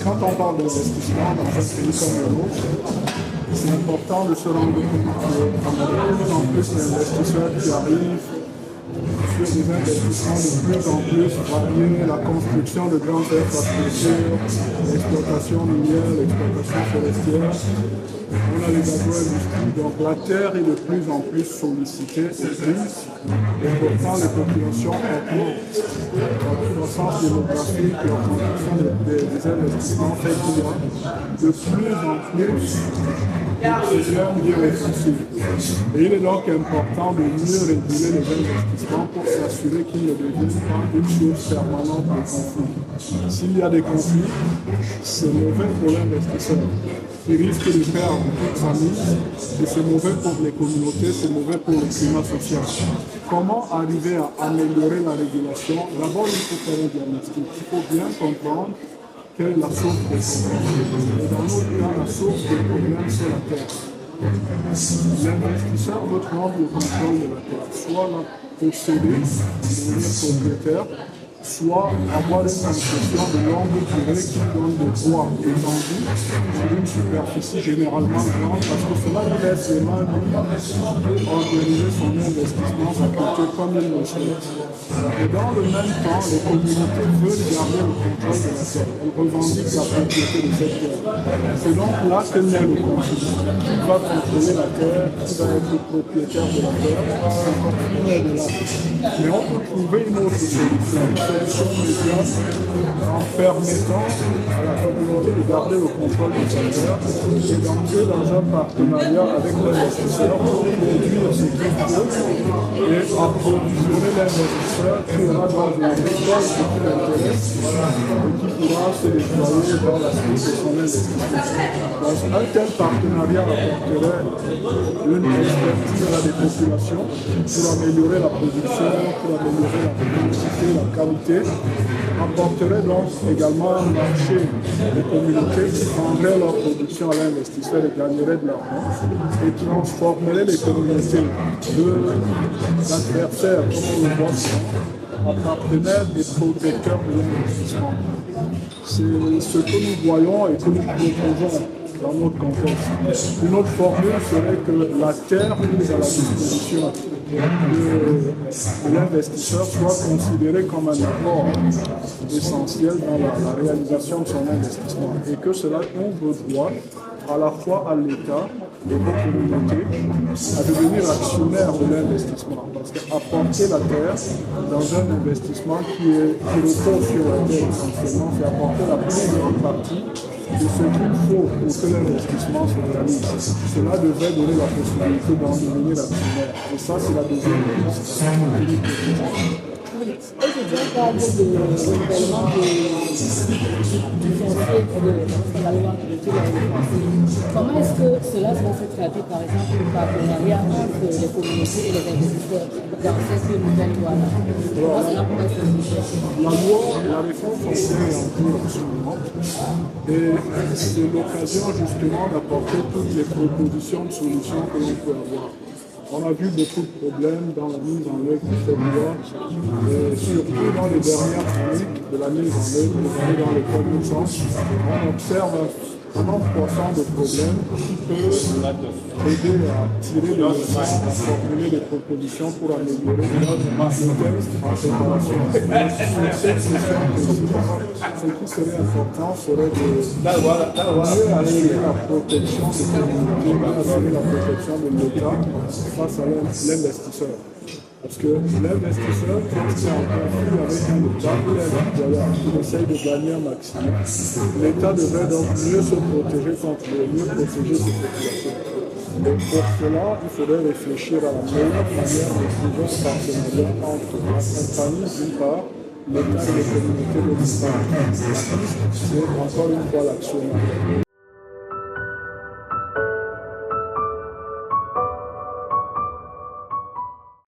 quand on parle d'investissement dans un pays comme le nôtre, c'est important de se rendre compte que en plus l'investisseur qui arrive sur des investissements de plus en plus variés, la construction de grandes infrastructures, l'exploitation minière, l'exploitation forestière. On a les agro-industries, donc la terre est de plus en plus sollicitée et prise, et pourtant les populations augmentent. La croissance démographique, l'augmentation des investissements fait qu'il y a de plus en plus de mieux réfléchir. Et il est donc important de mieux réguler les investissements pour s'assurer qu'ils ne deviennent pas une source permanente de conflits. S'il y a des conflits, c'est mauvais pour l'investisseur. Il risque de perdre toute sa mise et c'est mauvais pour les communautés, c'est mauvais pour le climat social. Comment arriver à améliorer la régulation? D'abord, il faut faire un diagnostic. Il faut bien comprendre quelle est la source des problèmes. Et dans notre cas, la source des problèmes, c'est la terre. L'investisseur veut prendre le contrôle de la terre, soit la posséder, devenir propriétaire, soit avoir une concession de longue durée qui donne des droits étendus sur une superficie généralement grande, parce que cela lui laisse les mains organiser son investissement, sa culture comme il le souhaite. Et dans le même temps, les communautés veulent garder le contrôle de la terre. Elles revendiquent la propriété de cette terre. C'est donc là que naît le conflit. Qui va contrôler la terre, qui va être le propriétaire de la terre, c'est un conflit de là. Mais on peut trouver une autre solution médiane en permettant à la communauté de garder le contrôle de sa terre et d'entrer dans un partenariat avec l'investisseur pour produire ce qu'il faut et approvisionner l'investisseur qui aura dans une école ce qui l'intéresse et qui pourra se déployer dans la suite de son investissement. Donc un tel partenariat apporterait une expertise à des populations pour améliorer la production, pour améliorer la quantité, la qualité, apporterait donc également un marché des communautés qui vendraient leur production à l'investisseur et gagneraient de l'argent et transformerait les communautés de l'adversaire, comme on le voit souvent, en partenaires et protecteurs de l'investissement. C'est ce que nous voyons et que nous proposons dans notre contexte. Une autre formule serait que la terre mise à la disposition de l'investisseur soit considérée comme un apport essentiel dans la réalisation de son investissement et que cela ouvre droit à la fois à l'État et aux communautés à devenir actionnaires de l'investissement. Parce qu'apporter la terre dans un investissement qui repose sur la terre essentiellement, c'est apporter la plus grande partie de ce qu'il faut pour que l'investissement se réalise. Cela devrait donner la possibilité d'en devenir actionnaire. Et ça, c'est la deuxième piste. Et je dirais qu'on parle de renouvellement du foncier de la loi de tout le. Comment est-ce que cela va se traduire, par exemple, le partenariat entre les communautés et les investisseurs dans cette nouvelle loi-là? La réforme foncière est en cours absolument. Et c'est l'occasion justement d'apporter toutes les propositions de solutions que l'on peut avoir. On a vu beaucoup de problèmes dans la mise en œuvre de cette loi, et surtout dans les dernières années de la mise en œuvre, des années dans lesquelles nous sommes, on observe un nombre croissant de problèmes qui peuvent aider à tirer les leçons, à formuler des propositions pour améliorer notre texte en préparation. Cette session ce qui serait important serait de mieux assurer la protection des communautés, mieux assurer la protection de l'État face à l'investisseur. Parce que l'investisseur, quand il est en conflit avec un État, il est un employeur, il essaye de gagner un maximum. L'État devrait donc mieux se protéger contre mieux protéger ses populations. Donc pour cela, il faudrait réfléchir à la meilleure manière de trouver ce partenariat entre la compagnie d'une part, l'État et les communautés de l'État. La piste, c'est encore une fois l'actionnaire.